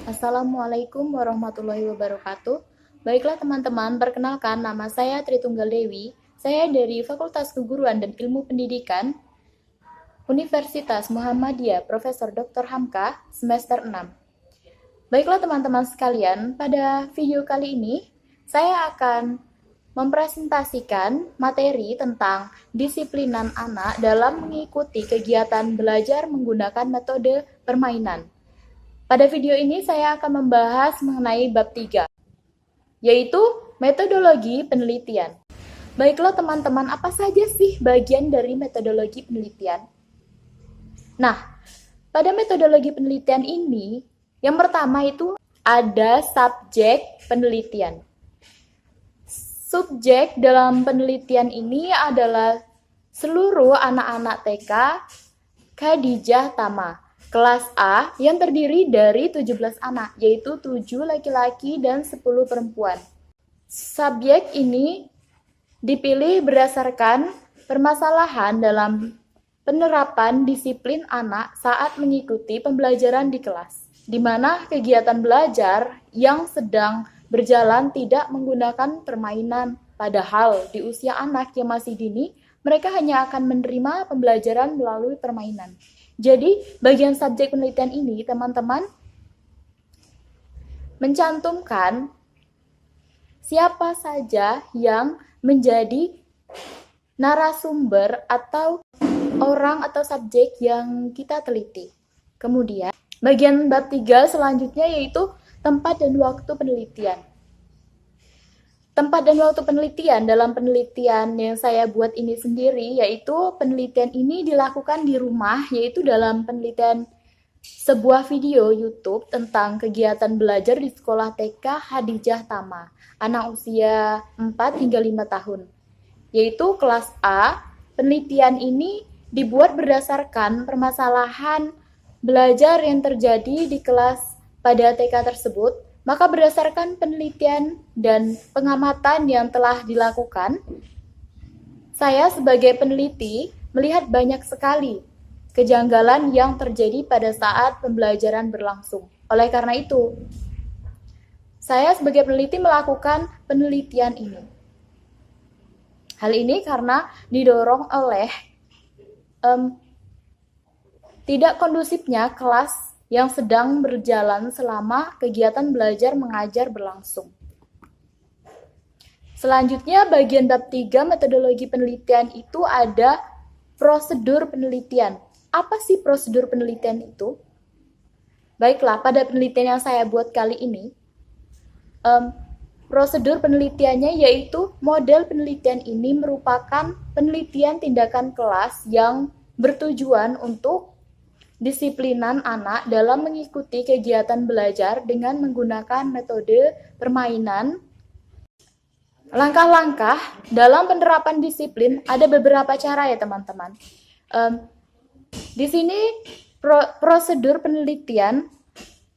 Assalamualaikum warahmatullahi wabarakatuh. Baiklah teman-teman, perkenalkan nama saya Tritunggal Dewi. Saya dari Fakultas Keguruan dan Ilmu Pendidikan Universitas Muhammadiyah Profesor Dr. Hamka semester 6. Baiklah teman-teman sekalian, pada video kali ini saya akan mempresentasikan materi tentang disiplinan anak dalam mengikuti kegiatan belajar menggunakan metode permainan. Pada video ini saya akan membahas mengenai bab 3, yaitu metodologi penelitian. Baiklah teman-teman, apa saja sih bagian dari metodologi penelitian? Nah, pada metodologi penelitian ini, yang pertama itu ada subjek penelitian. Subjek dalam penelitian ini adalah seluruh anak-anak TK Khadijah Tama kelas A yang terdiri dari 17 anak, yaitu 7 laki-laki dan 10 perempuan. Subjek ini dipilih berdasarkan permasalahan dalam penerapan disiplin anak saat mengikuti pembelajaran di kelas, di mana kegiatan belajar yang sedang berjalan tidak menggunakan permainan, padahal di usia anak yang masih dini, mereka hanya akan menerima pembelajaran melalui permainan. Jadi, bagian subjek penelitian ini, teman-teman, mencantumkan siapa saja yang menjadi narasumber atau orang atau subjek yang kita teliti. Kemudian, bagian bab 3 selanjutnya yaitu tempat dan waktu penelitian. Tempat dan waktu penelitian dalam penelitian yang saya buat ini sendiri, yaitu penelitian ini dilakukan di rumah, yaitu dalam penelitian sebuah video YouTube tentang kegiatan belajar di sekolah TK Khadijah Tama, anak usia 4 hingga 5 tahun, yaitu kelas A. Penelitian ini dibuat berdasarkan permasalahan belajar yang terjadi di kelas pada TK tersebut. Maka berdasarkan penelitian dan pengamatan yang telah dilakukan, saya sebagai peneliti melihat banyak sekali kejanggalan yang terjadi pada saat pembelajaran berlangsung. Oleh karena itu, saya sebagai peneliti melakukan penelitian ini. Hal ini karena didorong oleh tidak kondusifnya kelas yang sedang berjalan selama kegiatan belajar mengajar berlangsung. Selanjutnya, bagian bab 3 metodologi penelitian itu ada prosedur penelitian. Apa sih prosedur penelitian itu? Baiklah, pada penelitian yang saya buat kali ini, prosedur penelitiannya yaitu model penelitian ini merupakan penelitian tindakan kelas yang bertujuan untuk disiplinan anak dalam mengikuti kegiatan belajar dengan menggunakan metode permainan. Langkah-langkah dalam penerapan disiplin ada beberapa cara ya teman-teman. Di sini prosedur penelitian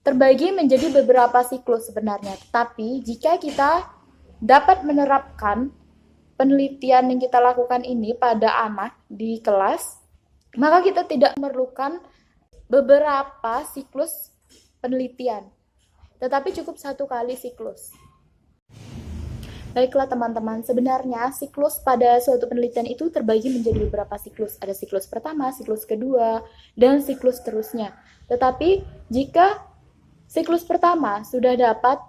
terbagi menjadi beberapa siklus sebenarnya. Tapi jika kita dapat menerapkan penelitian yang kita lakukan ini pada anak di kelas, maka kita tidak memerlukan beberapa siklus penelitian, tetapi cukup satu kali siklus. Baiklah teman-teman, sebenarnya siklus pada suatu penelitian itu terbagi menjadi beberapa siklus. Ada siklus pertama, siklus kedua, dan siklus seterusnya. Tetapi jika siklus pertama sudah dapat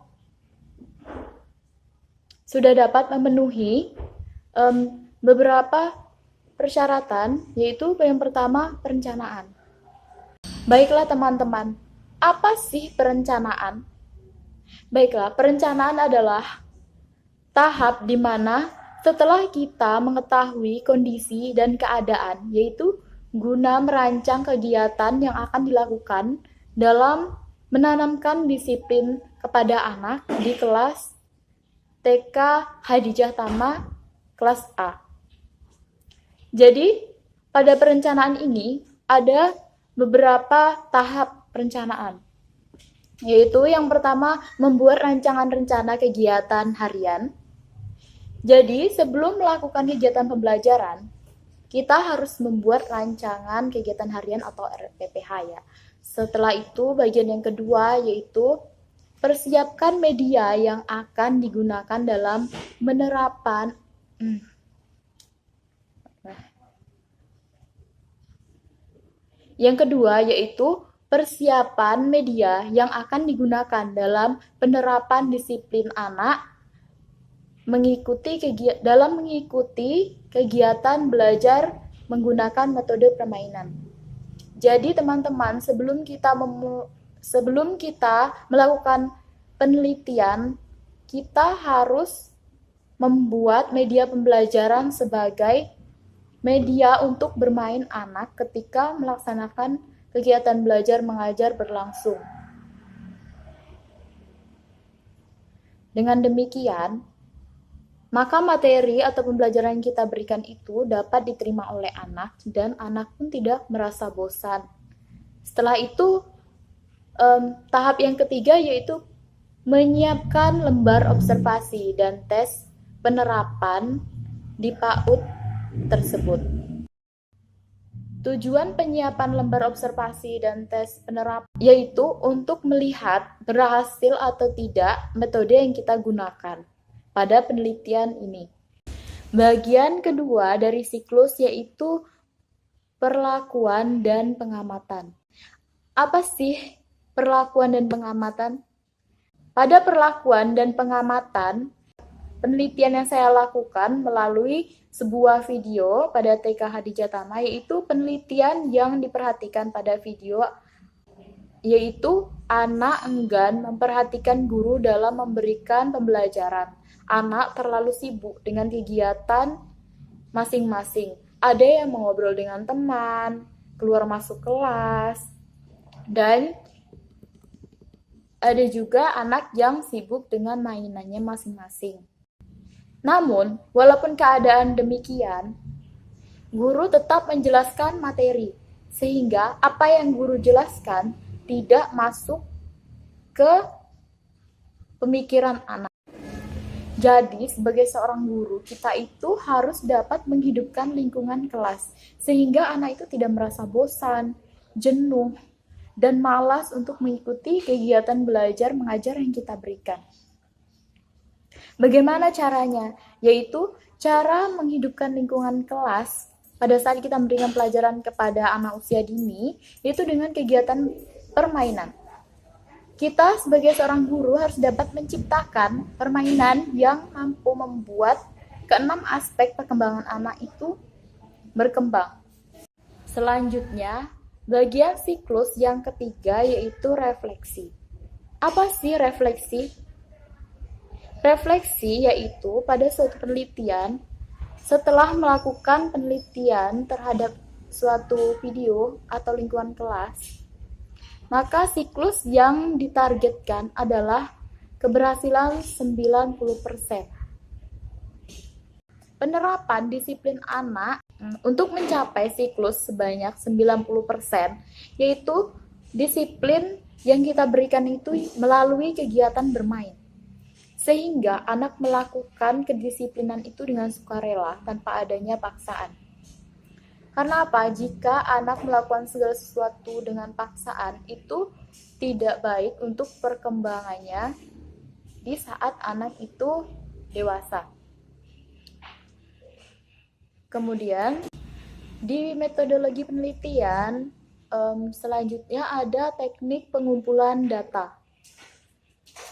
memenuhi beberapa persyaratan, yaitu yang pertama perencanaan. Baiklah teman-teman, apa sih perencanaan? Baiklah, perencanaan adalah tahap di mana setelah kita mengetahui kondisi dan keadaan, yaitu guna merancang kegiatan yang akan dilakukan dalam menanamkan disiplin kepada anak di kelas TK Khadijah Tama kelas A. Jadi, pada perencanaan ini ada beberapa tahap perencanaan, yaitu yang pertama membuat rancangan rencana kegiatan harian. Jadi sebelum melakukan kegiatan pembelajaran, kita harus membuat rancangan kegiatan harian atau RPPH ya. Setelah itu bagian yang kedua yaitu persiapkan media yang akan digunakan dalam penerapan. Yang kedua yaitu persiapan media yang akan digunakan dalam penerapan disiplin anak dalam mengikuti kegiatan belajar menggunakan metode permainan. Jadi teman-teman, sebelum kita melakukan penelitian, kita harus membuat media pembelajaran sebagai media untuk bermain anak ketika melaksanakan kegiatan belajar mengajar berlangsung. Dengan demikian, maka materi atau pembelajaran yang kita berikan itu dapat diterima oleh anak dan anak pun tidak merasa bosan. Setelah itu, tahap yang ketiga yaitu menyiapkan lembar observasi dan tes penerapan di PAUD tersebut. Tujuan penyiapan lembar observasi dan tes penerapan yaitu untuk melihat berhasil atau tidak metode yang kita gunakan pada penelitian ini. Bagian kedua dari siklus yaitu perlakuan dan pengamatan. Apa sih perlakuan dan pengamatan? Pada perlakuan dan pengamatan, penelitian yang saya lakukan melalui sebuah video pada TK Hadijah Tama, yaitu penelitian yang diperhatikan pada video, yaitu anak enggan memperhatikan guru dalam memberikan pembelajaran. Anak terlalu sibuk dengan kegiatan masing-masing. Ada yang mengobrol dengan teman, keluar masuk kelas, dan ada juga anak yang sibuk dengan mainannya masing-masing. Namun, walaupun keadaan demikian, guru tetap menjelaskan materi, sehingga apa yang guru jelaskan tidak masuk ke pemikiran anak. Jadi, sebagai seorang guru, kita itu harus dapat menghidupkan lingkungan kelas, sehingga anak itu tidak merasa bosan, jenuh, dan malas untuk mengikuti kegiatan belajar mengajar yang kita berikan. Bagaimana caranya? Yaitu cara menghidupkan lingkungan kelas pada saat kita memberikan pelajaran kepada anak usia dini, yaitu dengan kegiatan permainan. Kita sebagai seorang guru harus dapat menciptakan permainan yang mampu membuat keenam aspek perkembangan anak itu berkembang. Selanjutnya, bagian siklus yang ketiga yaitu refleksi. Apa sih refleksi? Refleksi yaitu pada suatu penelitian, setelah melakukan penelitian terhadap suatu video atau lingkungan kelas, maka siklus yang ditargetkan adalah keberhasilan 90%. Penerapan disiplin anak untuk mencapai siklus sebanyak 90%, yaitu disiplin yang kita berikan itu melalui kegiatan bermain. Sehingga anak melakukan kedisiplinan itu dengan sukarela tanpa adanya paksaan. Karena apa? Jika anak melakukan segala sesuatu dengan paksaan, itu tidak baik untuk perkembangannya di saat anak itu dewasa. Kemudian, di metodologi penelitian, selanjutnya ada teknik pengumpulan data.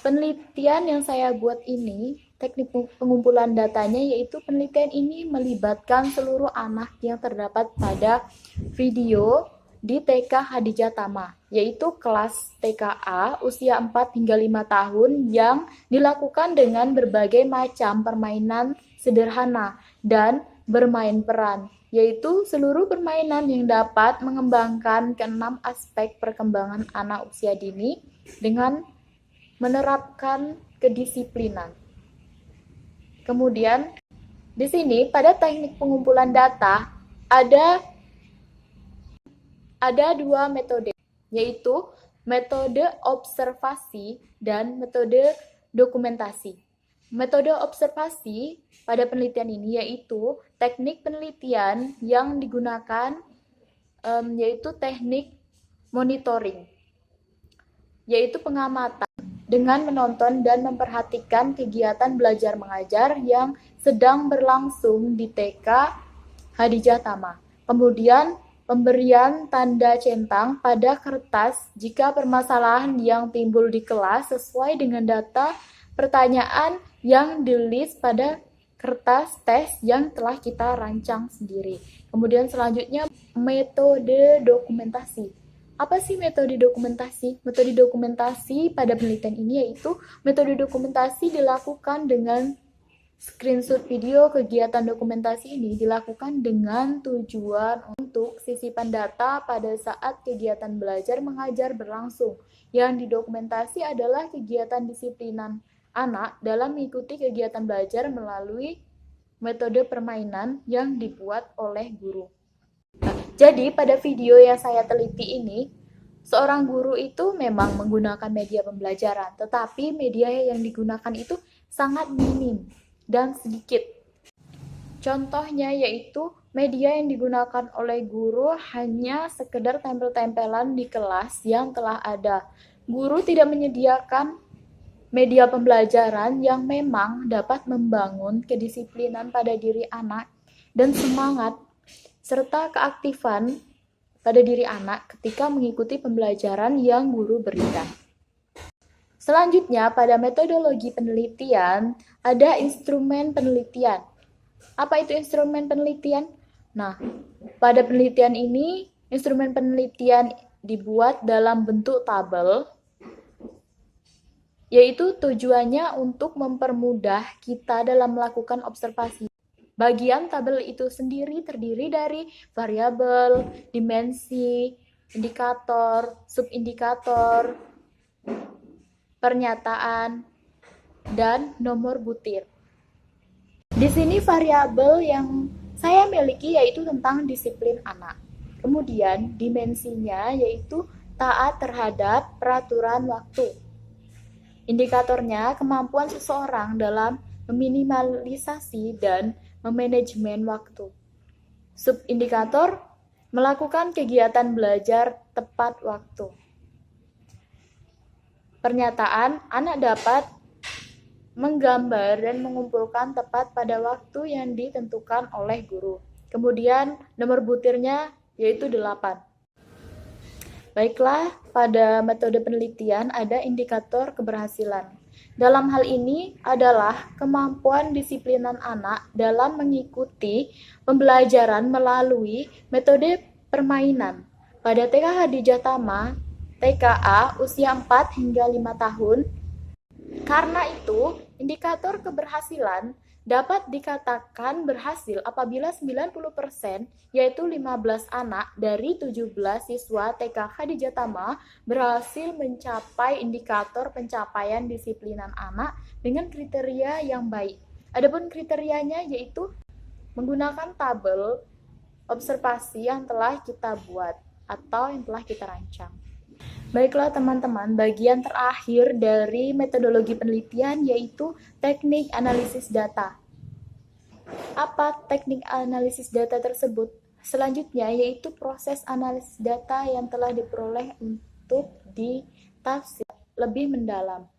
Penelitian yang saya buat ini, teknik pengumpulan datanya yaitu penelitian ini melibatkan seluruh anak yang terdapat pada video di TK Hadijah Tama, yaitu kelas TKA usia 4 hingga 5 tahun yang dilakukan dengan berbagai macam permainan sederhana dan bermain peran, yaitu seluruh permainan yang dapat mengembangkan keenam aspek perkembangan anak usia dini dengan menerapkan kedisiplinan. Kemudian, di sini pada teknik pengumpulan data ada dua metode, yaitu metode observasi dan metode dokumentasi. Metode observasi pada penelitian ini yaitu teknik penelitian yang digunakan yaitu teknik monitoring, yaitu pengamatan dengan menonton dan memperhatikan kegiatan belajar mengajar yang sedang berlangsung di TK Hadijah Tama. Kemudian, pemberian tanda centang pada kertas jika permasalahan yang timbul di kelas sesuai dengan data pertanyaan yang di-list pada kertas tes yang telah kita rancang sendiri. Kemudian selanjutnya, metode dokumentasi. Apa sih metode dokumentasi? Metode dokumentasi pada penelitian ini yaitu metode dokumentasi dilakukan dengan screenshot video. Kegiatan dokumentasi ini dilakukan dengan tujuan untuk sisipan data pada saat kegiatan belajar mengajar berlangsung. Yang didokumentasi adalah kegiatan disiplinan anak dalam mengikuti kegiatan belajar melalui metode permainan yang dibuat oleh guru. Jadi pada video yang saya teliti ini, seorang guru itu memang menggunakan media pembelajaran, tetapi media yang digunakan itu sangat minim dan sedikit. Contohnya yaitu media yang digunakan oleh guru hanya sekedar tempel-tempelan di kelas yang telah ada. Guru tidak menyediakan media pembelajaran yang memang dapat membangun kedisiplinan pada diri anak dan semangat serta keaktifan pada diri anak ketika mengikuti pembelajaran yang guru berikan. Selanjutnya, pada metodologi penelitian, ada instrumen penelitian. Apa itu instrumen penelitian? Nah, pada penelitian ini, instrumen penelitian dibuat dalam bentuk tabel, yaitu tujuannya untuk mempermudah kita dalam melakukan observasi. Bagian tabel itu sendiri terdiri dari variabel, dimensi, indikator, subindikator, pernyataan, dan nomor butir. Di sini variabel yang saya miliki yaitu tentang disiplin anak. Kemudian dimensinya yaitu taat terhadap peraturan waktu. Indikatornya kemampuan seseorang dalam meminimalisasi dan memanajemen waktu. Subindikator melakukan kegiatan belajar tepat waktu. Pernyataan, anak dapat menggambar dan mengumpulkan tepat pada waktu yang ditentukan oleh guru. Kemudian nomor butirnya yaitu 8. Baiklah, pada metode penelitian ada indikator keberhasilan. Dalam hal ini adalah kemampuan disiplinan anak dalam mengikuti pembelajaran melalui metode permainan. Pada TK Hadijah Tama, TKA usia 4 hingga 5 tahun. Karena itu, indikator keberhasilan dapat dikatakan berhasil apabila 90%, yaitu 15 anak dari 17 siswa TK Hadijah Tama berhasil mencapai indikator pencapaian disiplinan anak dengan kriteria yang baik. Adapun kriterianya yaitu menggunakan tabel observasi yang telah kita buat atau yang telah kita rancang. Baiklah teman-teman, bagian terakhir dari metodologi penelitian yaitu teknik analisis data. Apa teknik analisis data tersebut? Selanjutnya yaitu proses analisis data yang telah diperoleh untuk ditafsir lebih mendalam.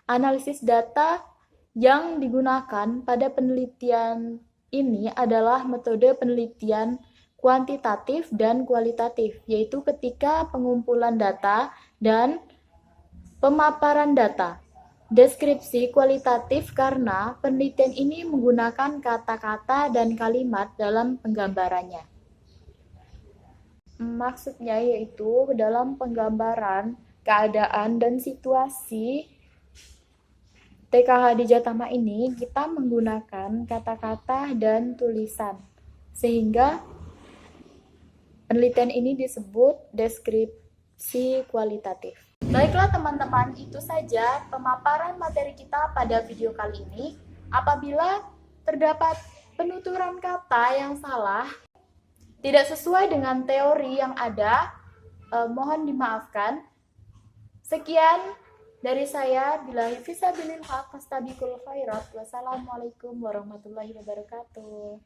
Analisis data yang digunakan pada penelitian ini adalah metode penelitian kuantitatif dan kualitatif, yaitu ketika pengumpulan data dan pemaparan data. Deskripsi kualitatif karena penelitian ini menggunakan kata-kata dan kalimat dalam penggambarannya. Maksudnya yaitu dalam penggambaran keadaan dan situasi TK Hadijah Tama ini kita menggunakan kata-kata dan tulisan, sehingga penelitian ini disebut deskripsi kualitatif. Baiklah teman-teman, itu saja pemaparan materi kita pada video kali ini. Apabila terdapat penuturan kata yang salah, tidak sesuai dengan teori yang ada, mohon dimaafkan. Sekian dari saya, billahi fisabilil haq, fastabiqul khairat. Wassalamualaikum warahmatullahi wabarakatuh.